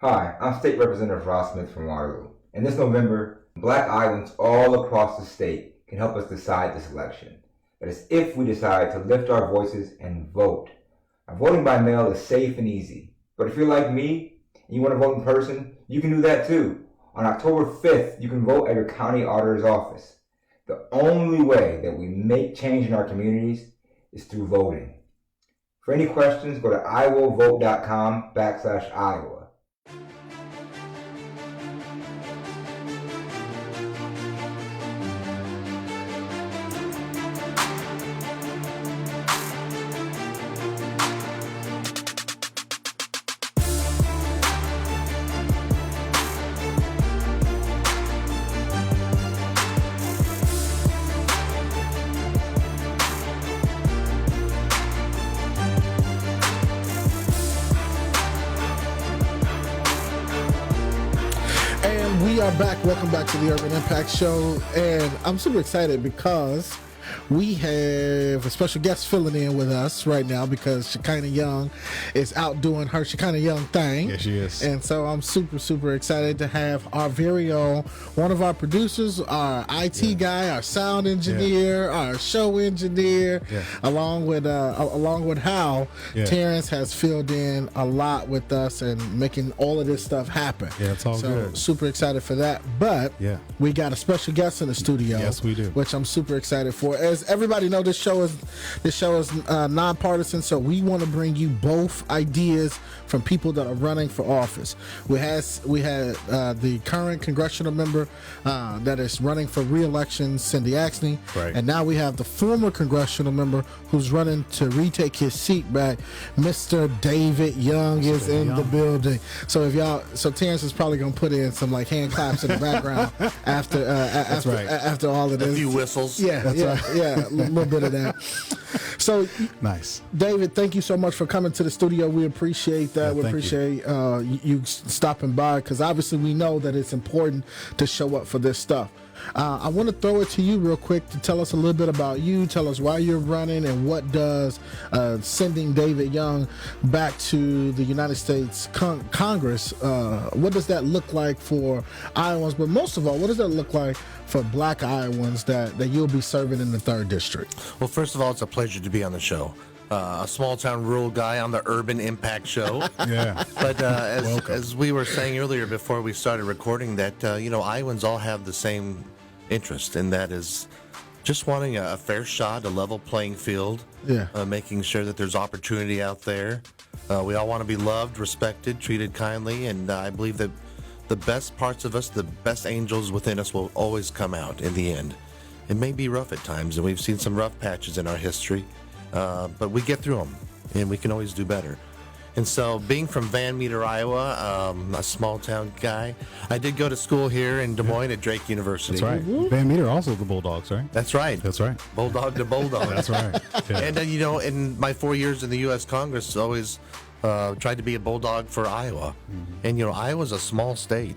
Hi, I'm State Representative Ross Smith from Waterloo. And this November, Black Iowans all across the state can help us decide this election. That is, if we decide to lift our voices and vote. Now, voting by mail is safe and easy. But if you're like me and you want to vote in person, you can do that too. On October 5th, you can vote at your county auditor's office. The only way that we make change in our communities is through voting. For any questions, go to iwillvote.com/Iowa. We are back. Welcome back to the Urban Impact Show, and I'm super excited because we have a special guest filling in with us right now because Shekinah Young is out doing her Shekinah Young thing. Yes, she is. And so I'm super excited to have our very own, one of our producers, our IT guy, our sound engineer, our show engineer, along with Hal. Terrence has filled in a lot with us and making all of this stuff happen. Yeah, it's all good. Super excited for that. But we got a special guest in the studio. Yes, we do. Which I'm super excited for. As everybody know, this show is nonpartisan, so we want to bring you both ideas from people that are running for office. We had the current congressional member that is running for re-election, Cindy Axney, and now we have the former congressional member who's running to retake his seat back. Mr. David Young is in the building. So Terrence is probably gonna put in some like hand claps in the background after all of this. A few whistles. Yeah, a little bit of that. So nice, David. Thank you so much for coming to the studio. We appreciate that. We appreciate you stopping by because obviously we know that it's important to show up for this stuff. I want to throw it to you real quick to tell us a little bit about you. Tell us why you're running and what does sending David Young back to the United States Congress, what does that look like for Iowans? But most of all, what does that look like for Black Iowans that you'll be serving in the 3rd District? Well, first of all, it's a pleasure to be on the show. A small-town rural guy on the Urban Impact Show. But as we were saying earlier before we started recording that, Iowans all have the same interest, and that is just wanting a fair shot, a level playing field, making sure that there's opportunity out there. We all want to be loved, respected, treated kindly, and I believe that the best parts of us, the best angels within us will always come out in the end. It may be rough at times, and we've seen some rough patches in our history. But we get through them, and we can always do better. And so, being from Van Meter, Iowa, a small-town guy, I did go to school here in Des Moines at Drake University. That's right. Van Meter also the Bulldogs, right? That's right. That's right. Bulldog to Bulldog. That's right. Yeah. And, in my 4 years in the U.S. Congress, always tried to be a Bulldog for Iowa. And, Iowa's a small state,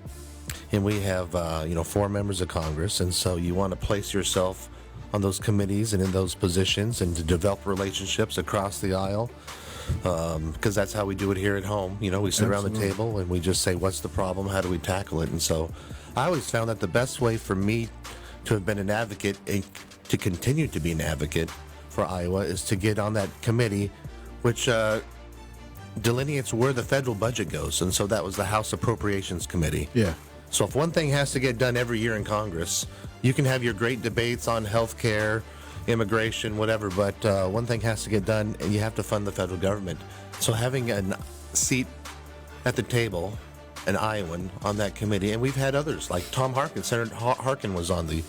and we have, 4 members of Congress, and so you want to place yourself on those committees and in those positions and to develop relationships across the aisle because that's how we do it here at home. We sit around the table and we just say, what's the problem? How do we tackle it? And so I always found that the best way for me to have been an advocate and to continue to be an advocate for Iowa is to get on that committee which delineates where the federal budget goes. And so that was the House Appropriations Committee. Yeah. So if one thing has to get done every year in Congress, you can have your great debates on health care, immigration, whatever, but one thing has to get done, and you have to fund the federal government. So having a seat at the table, an Iowan on that committee, and we've had others, like Tom Harkin. Senator Harkin was on the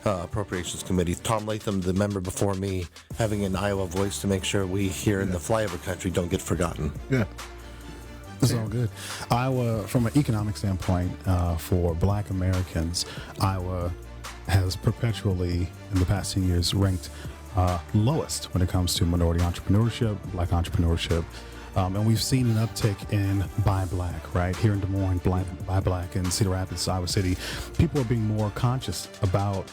Appropriations Committee. Tom Latham, the member before me, having an Iowa voice to make sure we here in the flyover country don't get forgotten. Yeah. It's all good. Iowa, from an economic standpoint, for Black Americans, Iowa has perpetually, in the past 10 years, ranked lowest when it comes to minority entrepreneurship, Black entrepreneurship. And we've seen an uptick in Buy Black, right? Here in Des Moines, Buy Black, in Cedar Rapids, Iowa City. People are being more conscious about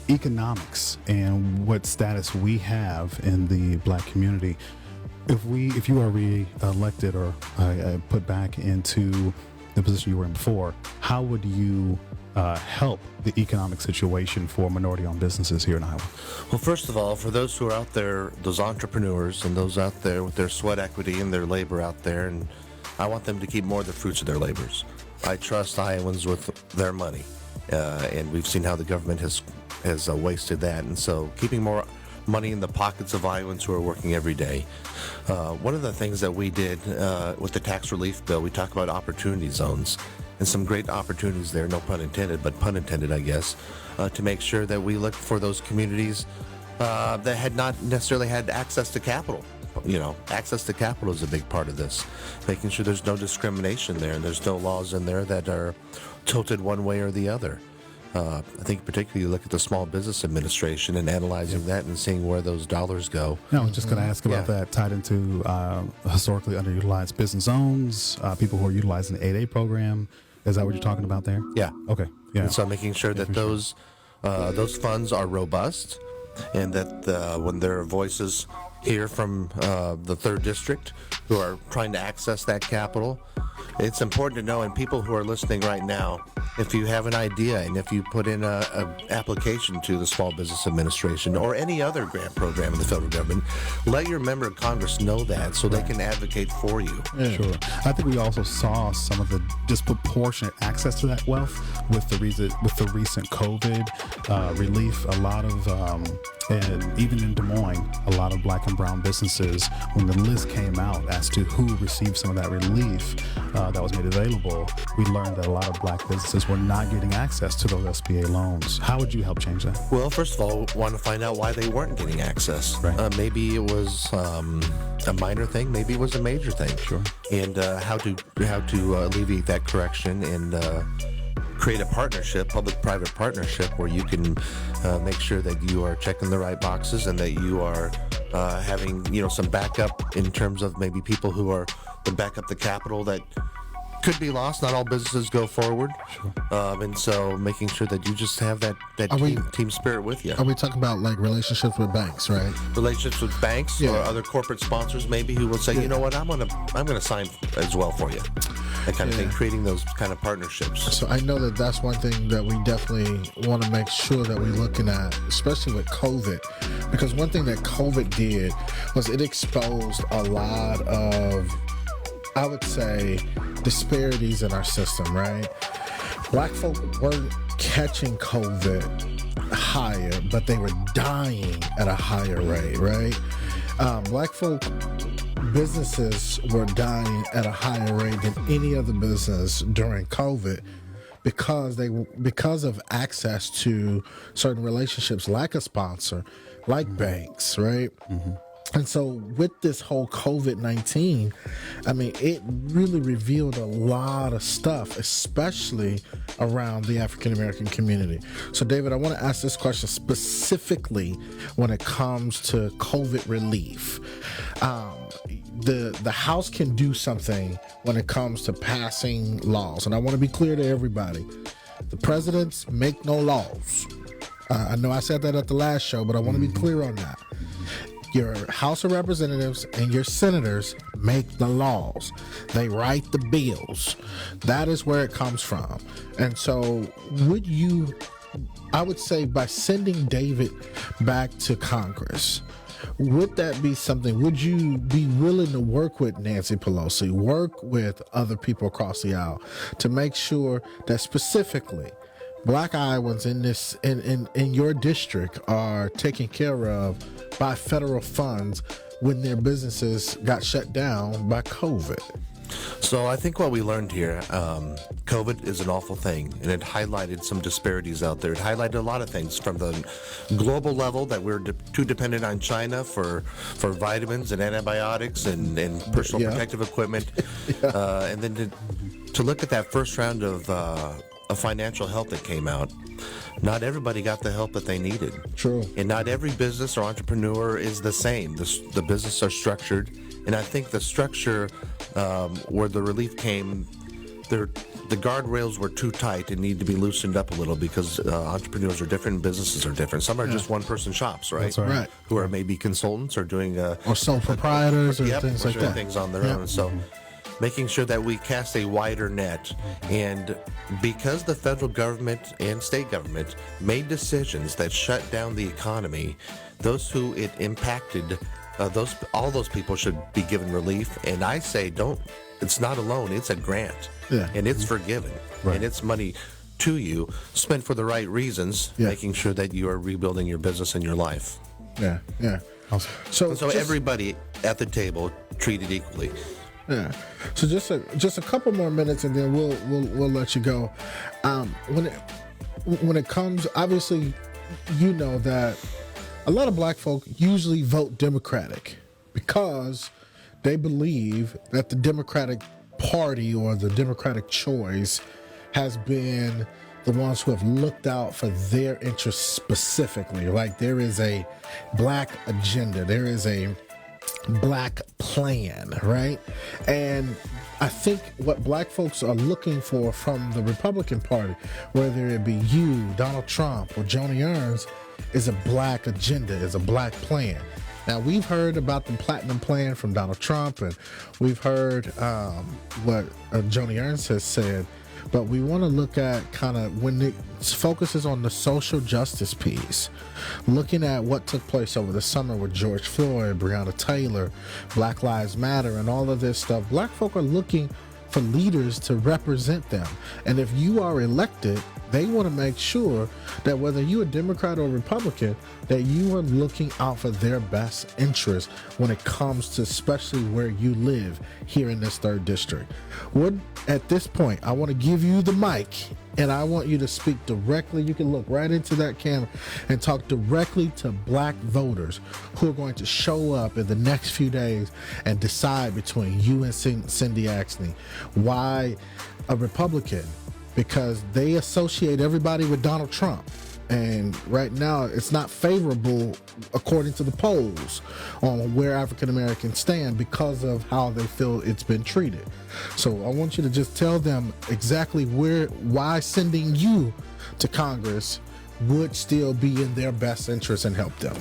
economics and what status we have in the Black community. If you are re-elected or put back into the position you were in before, how would you help the economic situation for minority-owned businesses here in Iowa? Well, first of all, for those who are out there, those entrepreneurs and those out there with their sweat equity and their labor out there, and I want them to keep more of the fruits of their labors. I trust Iowans with their money, and we've seen how the government has wasted that, and so keeping more money in the pockets of Iowans who are working every day. One of the things that we did with the tax relief bill, we talk about opportunity zones, and some great opportunities there, no pun intended, but pun intended, I guess, to make sure that we look for those communities that had not necessarily had access to capital. Access to capital is a big part of this, making sure there's no discrimination there and there's no laws in there that are tilted one way or the other. I think particularly you look at the Small Business Administration and analyzing that and seeing where those dollars go. No, I was just going to ask about that tied into historically underutilized business zones, people who are utilizing the 8A program. Is that what you're talking about there? Yeah. Okay. Yeah. And so making sure that those funds are robust and that when there are voices here from the 3rd District who are trying to access that capital, it's important to know, and people who are listening right now, if you have an idea and if you put in an application to the Small Business Administration or any other grant program in the federal government, let your member of Congress know that so they can advocate for you. Yeah. Sure. I think we also saw some of the disproportionate access to that wealth with the recent COVID relief. A lot of, and even in Des Moines, a lot of black and brown businesses, when the list came out as to who received some of that relief that was made available, we learned that a lot of black businesses were not getting access to those SBA loans. How would you help change that? Well, first of all, want to find out why they weren't getting access. Right. Maybe it was a minor thing. Maybe it was a major thing. Sure. And how to alleviate that correction and create a partnership, public-private partnership, where you can make sure that you are checking the right boxes and that you are having some backup in terms of maybe people who are would back up the capital that could be lost. Not all businesses go forward. Sure. And so making sure that you just have that team spirit with you. Are we talking about like relationships with banks, right? Relationships with banks or other corporate sponsors maybe who will say, you know what, I'm gonna sign as well for you. That kind of thing, creating those kind of partnerships. So I know that that's one thing that we definitely want to make sure that we're looking at, especially with COVID, because one thing that COVID did was it exposed a lot of, I would say, disparities in our system, right? Black folk weren't catching COVID higher, but they were dying at a higher rate, right? Black folk businesses were dying at a higher rate than any other business during COVID because of access to certain relationships, like a sponsor, like banks, right? Mm-hmm. And so with this whole COVID-19, I mean, it really revealed a lot of stuff, especially around the African-American community. So, David, I want to ask this question specifically when it comes to COVID relief. The House can do something when it comes to passing laws. And I want to be clear to everybody. The presidents make no laws. I know I said that at the last show, but I want to be clear on that. Your House of Representatives and your senators make the laws. They write the bills. That is where it comes from. And so I would say by sending David back to Congress, would that be something, would you be willing to work with Nancy Pelosi, work with other people across the aisle to make sure that specifically Black Iowans in your district are taken care of by federal funds when their businesses got shut down by COVID? So I think what we learned here, COVID is an awful thing, and it highlighted some disparities out there. It highlighted a lot of things from the global level, that we're too dependent on China for vitamins and antibiotics and personal protective equipment. And then to look at that first round of financial help that came out, not everybody got the help that they needed. True. And not every business or entrepreneur is the same. The businesses are structured, and I think the structure where the relief came the guardrails were too tight and need to be loosened up a little because entrepreneurs are different, businesses are different. Some are just one-person shops, right? That's right. Who are maybe consultants or doing or sole proprietors or things like that. Things on their own. So making sure that we cast a wider net, and because the federal government and state government made decisions that shut down the economy, those who it impacted, all those people should be given relief. And I say, it's not a loan, it's a grant. Yeah. And it's forgiven. Right. And it's money to you, spent for the right reasons, making sure that you are rebuilding your business and your life. Yeah, yeah. So everybody at the table treated equally. Yeah. So just a couple more minutes, and then we'll let you go. When it comes, obviously, you know that a lot of black folk usually vote Democratic because they believe that the Democratic Party or the Democratic choice has been the ones who have looked out for their interests specifically. Like there is a black agenda, there is a black plan, right? And I think what black folks are looking for from the Republican Party, whether it be you, Donald Trump, or Joni Ernst, is a black agenda, is a black plan. Now, we've heard about the Platinum Plan from Donald Trump, and we've heard what Joni Ernst has said, but we want to look at kind of when it focuses on the social justice piece, looking at what took place over the summer with George Floyd, Breonna Taylor, Black Lives Matter, and all of this stuff. Black folk are looking for leaders to represent them. And if you are elected, they want to make sure that whether you're a Democrat or Republican, that you are looking out for their best interest when it comes to especially where you live here in this 3rd district. At this point, I want to give you the mic, and I want you to speak directly. You can look right into that camera and talk directly to black voters who are going to show up in the next few days and decide between you and Cindy Axney. Why a Republican? Because they associate everybody with Donald Trump. And right now, it's not favorable, according to the polls, on where African Americans stand because of how they feel it's been treated. So I want you to just tell them exactly why sending you to Congress would still be in their best interest and help them.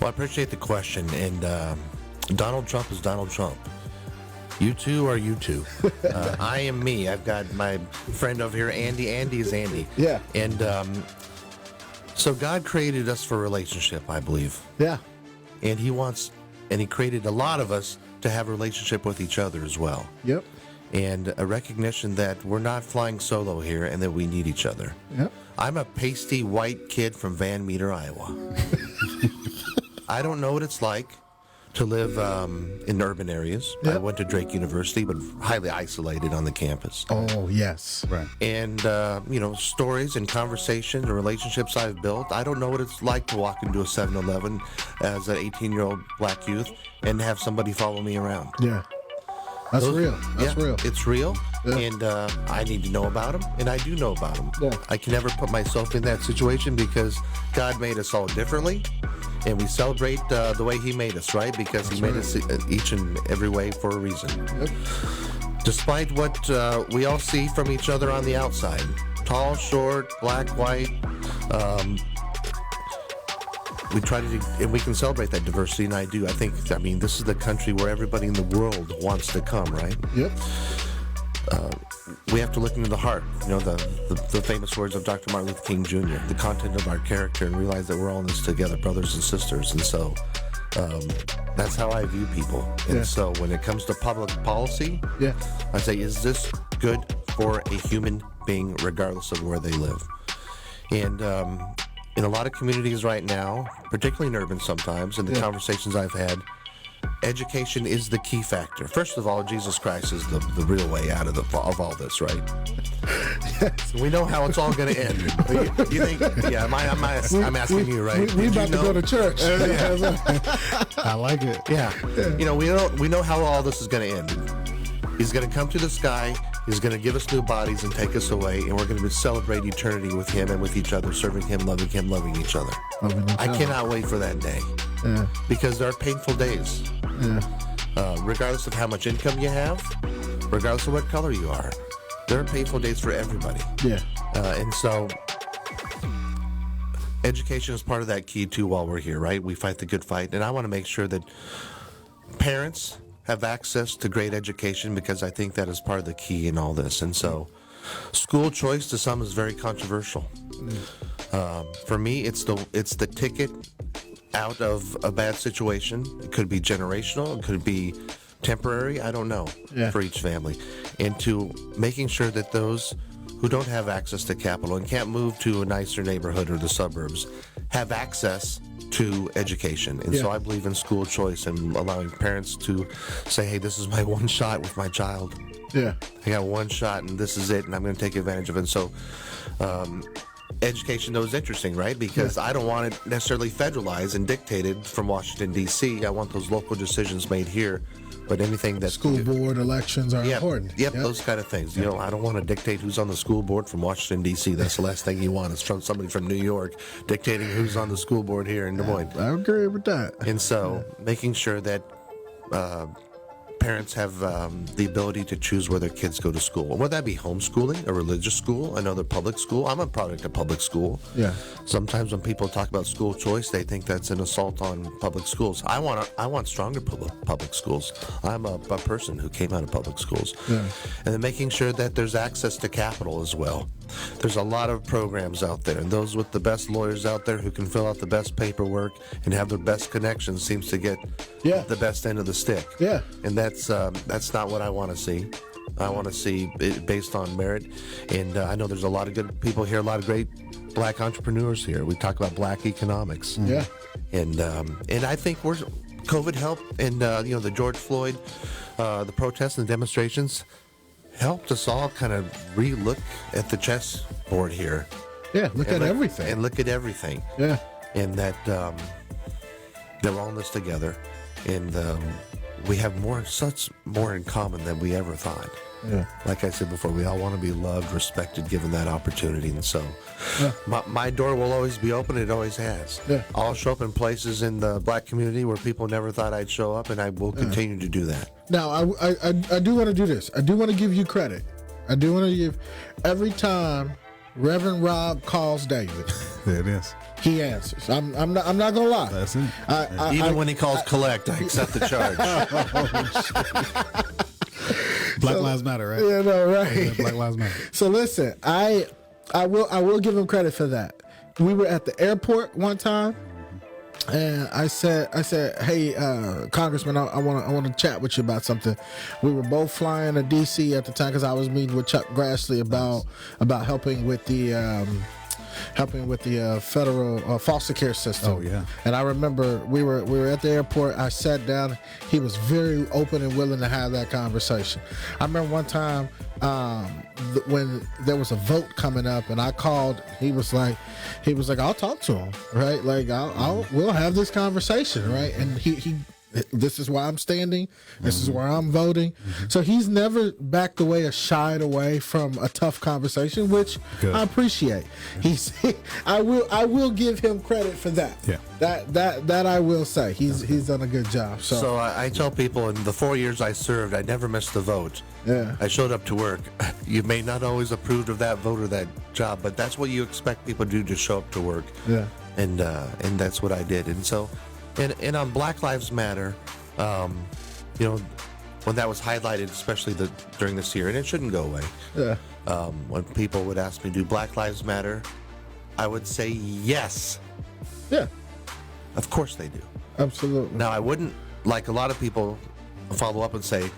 Well, I appreciate the question. And Donald Trump is Donald Trump. You two are you two. I am me. I've got my friend over here, Andy. Andy is Andy. Yeah. And so God created us for relationship, I believe. Yeah. And he created a lot of us to have a relationship with each other as well. Yep. And a recognition that we're not flying solo here and that we need each other. Yep. I'm a pasty white kid from Van Meter, Iowa. I don't know what it's like to live in urban areas. Yep. I went to Drake University, but highly isolated on the campus. Oh, yes. Right. And, stories and conversation and relationships I've built. I don't know what it's like to walk into a 7-Eleven as an 18-year-old black youth and have somebody follow me around. Yeah. That's real. That's real. It's real. Yeah. And I need to know about them, and I do know about them. Yeah. I can never put myself in that situation because God made us all differently. And we celebrate the way he made us, right? Because he made us each and every way for a reason. Yep. Despite what we all see from each other on the outside, tall, short, black, white, we try to, and we can celebrate that diversity, and I do. I mean, this is the country where everybody in the world wants to come, right? Yep. We have to look into the heart, the famous words of Dr. Martin Luther King Jr., the content of our character, and realize that we're all in this together, brothers and sisters. And so that's how I view people. And so when it comes to public policy, I say, is this good for a human being, regardless of where they live? And in a lot of communities right now, particularly in urban sometimes, and the conversations I've had, education is the key factor. First of all, Jesus Christ is the real way out of all this, right? Yes. We know how it's all going to end. You think? Yeah, I'm asking you, right? We about to go to church. I like it. Yeah. We know how all this is going to end. He's going to come to the sky. He's going to give us new bodies and take us away, and we're going to celebrate eternity with him and with each other, serving him, loving each other. I cannot wait for that day. Yeah. Because there are painful days. Yeah. Regardless of how much income you have, regardless of what color you are, There are painful days for everybody. Yeah. And so education is part of that key too while we're here, right? We fight the good fight. And I want to make sure that parents have access to great education, because I think that is part of the key in all this. And so school choice to some is very controversial. For me, it's the ticket out of a bad situation. It could be generational. It could be temporary. I don't know, for each family. And to making sure that those who don't have access to capital and can't move to a nicer neighborhood or the suburbs have access to education. And so I believe in school choice and allowing parents to say, hey, this is my one shot with my child. Yeah. I got one shot and this is it, and I'm going to take advantage of it. And so education, though, is interesting, right? Because I don't want it necessarily federalized and dictated from Washington, D.C. I want those local decisions made here. But anything that school board elections are important. Yep, those kind of things. You know, I don't want to dictate who's on the school board from Washington, D.C. That's the last thing you want is from somebody from New York dictating who's on the school board here in Des Moines. I agree with that. And so making sure that parents have the ability to choose where their kids go to school. Whether that be homeschooling, a religious school, another public school. I'm a product of public school. Yeah. Sometimes when people talk about school choice, they think that's an assault on public schools. I want stronger public schools. I'm a person who came out of public schools. Yeah. And then making sure that there's access to capital as well. There's a lot of programs out there, and those with the best lawyers out there who can fill out the best paperwork and have the best connections seems to get the best end of the stick. Yeah. And that's not what I want to see. I want to see it based on merit. And I know there's a lot of good people here, a lot of great black entrepreneurs here. We talk about black economics. Yeah. And I think COVID helped, and the George Floyd, the protests and the demonstrations helped us all kind of re-look at the chessboard here. Yeah, look at everything. And look at everything. Yeah. And that they're all in this together. And we have more in common than we ever thought. Yeah. Like I said before, we all want to be loved, respected, given that opportunity. And so my door will always be open. It always has. Yeah. I'll show up in places in the black community where people never thought I'd show up, and I will continue to do that. Now, I do want to do this. I do want to give you credit. I do want to give, every time Reverend Rob calls David, there it is. He answers. I'm not gonna lie. That's it. Even when he calls collect, I accept the charge. Black Lives Matter, right? Yeah, no, right. Yeah, Black Lives Matter. So listen, I will give him credit for that. We were at the airport one time, and I said, hey, Congressman, I want to chat with you about something. We were both flying to D.C. at the time because I was meeting with Chuck Grassley about helping with the federal foster care system. Oh yeah. And I remember we were at the airport. I sat down. He was very open and willing to have that conversation. I remember one time when there was a vote coming up, and I called. He was like, I'll talk to him, right? Like we'll have this conversation, right? And he this is why I'm standing. This is where I'm voting. So he's never backed away or shied away from a tough conversation, which I appreciate. I will give him credit for that. Yeah. That I will say. He's done a good job. So I tell people, in the 4 years I served, I never missed a vote. Yeah. I showed up to work. You may not always approve of that vote or that job, but that's what you expect people to do, to show up to work. Yeah. And that's what I did. And so, and on Black Lives Matter, when that was highlighted, especially during this year, and it shouldn't go away. Yeah. When people would ask me, do Black Lives Matter? I would say yes. Yeah. Of course they do. Absolutely. Now, I wouldn't, like a lot of people, follow up and say,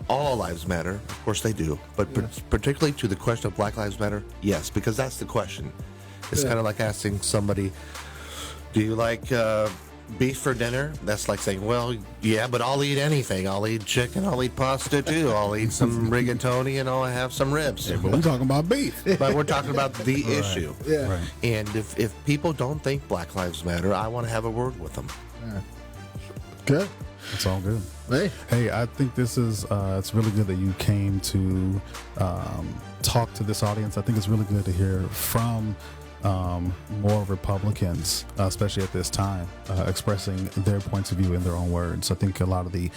all lives matter. Of course they do. But particularly to the question of Black Lives Matter, yes, because that's the question. It's kind of like asking somebody, do you like beef for dinner? That's like saying, well, yeah, but I'll eat anything. I'll eat chicken. I'll eat pasta too. I'll eat some rigatoni, and I'll have some ribs. Yeah, but we're talking about beef. But we're talking about the issue. Yeah. Right. And if people don't think Black Lives Matter, I want to have a word with them. Yeah. Good. It's all good. Hey, I think this is it's really good that you came to talk to this audience. I think it's really good to hear from more Republicans, especially at this time, expressing their points of view in their own words. I think a lot of the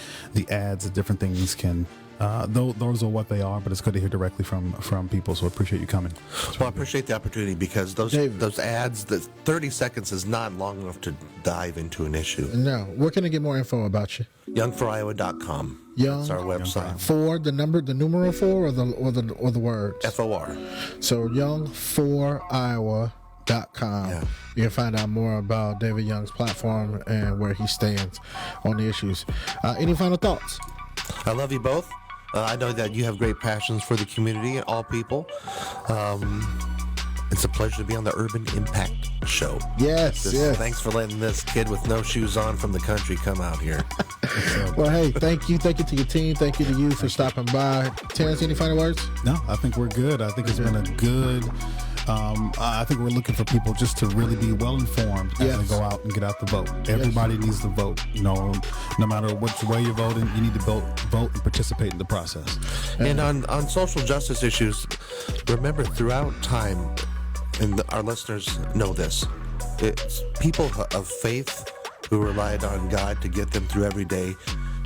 ads and different things can those are what they are, but it's good to hear directly from people. So I appreciate you coming. Well, I appreciate the opportunity because those ads, the 30 seconds is not long enough to dive into an issue. No. Where can I get more info about you? Youngforiowa.com. That's our website. For the numeral 4 or the words? FOR. So youngforiowa.com. Yeah. You can find out more about David Young's platform and where he stands on the issues. Any final thoughts? I love you both. I know that you have great passions for the community and all people. It's a pleasure to be on the Urban Impact Show. Yes. Thanks for letting this kid with no shoes on from the country come out here. Well, hey, thank you. Thank you to your team. Thank you to you for stopping by. Terrence, any final words? No, I think we're good. I think it's been a good... I think we're looking for people just to really be well informed as they go out and get out the vote. Everybody needs to vote. No matter which way you're voting, you need to vote and participate in the process. And on social justice issues, remember throughout time, and our listeners know this, it's people of faith who relied on God to get them through every day,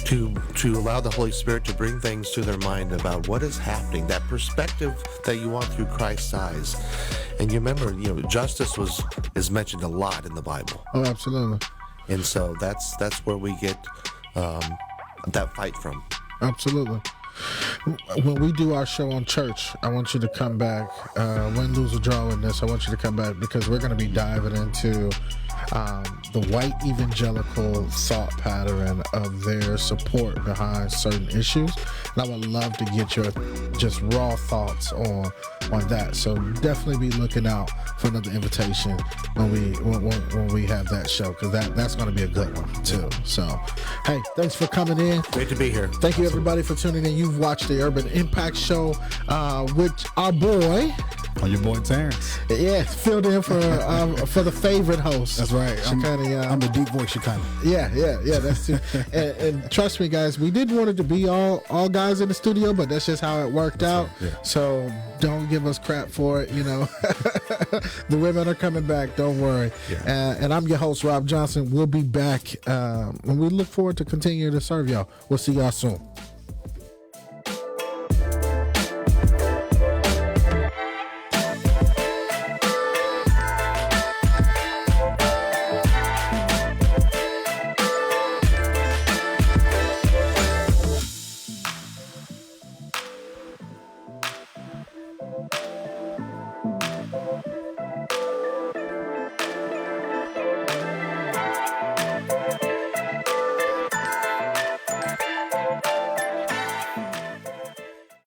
to allow the Holy Spirit to bring things to their mind about what is happening, that perspective that you want through Christ's eyes. And you remember, justice is mentioned a lot in the Bible. Oh, absolutely. And so that's where we get that fight from. Absolutely. When we do our show on church, I want you to come back. Win, lose, or draw in this, I want you to come back because we're going to be diving into the white evangelical thought pattern of their support behind certain issues. And I would love to get your just raw thoughts on that. So definitely be looking out for another invitation when we have that show, because that's going to be a good one too. So, hey, thanks for coming in. Great to be here. Thank you everybody for tuning in. You've watched the Urban Impact Show with our boy. Your boy Terrence. Yeah, filled in for the favorite host. That's right. I'm the deep voice Shekinah. Yeah. That's it. And trust me, guys, we didn't want it to be all guys in the studio, but that's just how it worked out. Right, yeah. So don't give us crap for it. The women are coming back. Don't worry. Yeah. And I'm your host, Rob Johnson. We'll be back, and we look forward to continuing to serve y'all. We'll see y'all soon.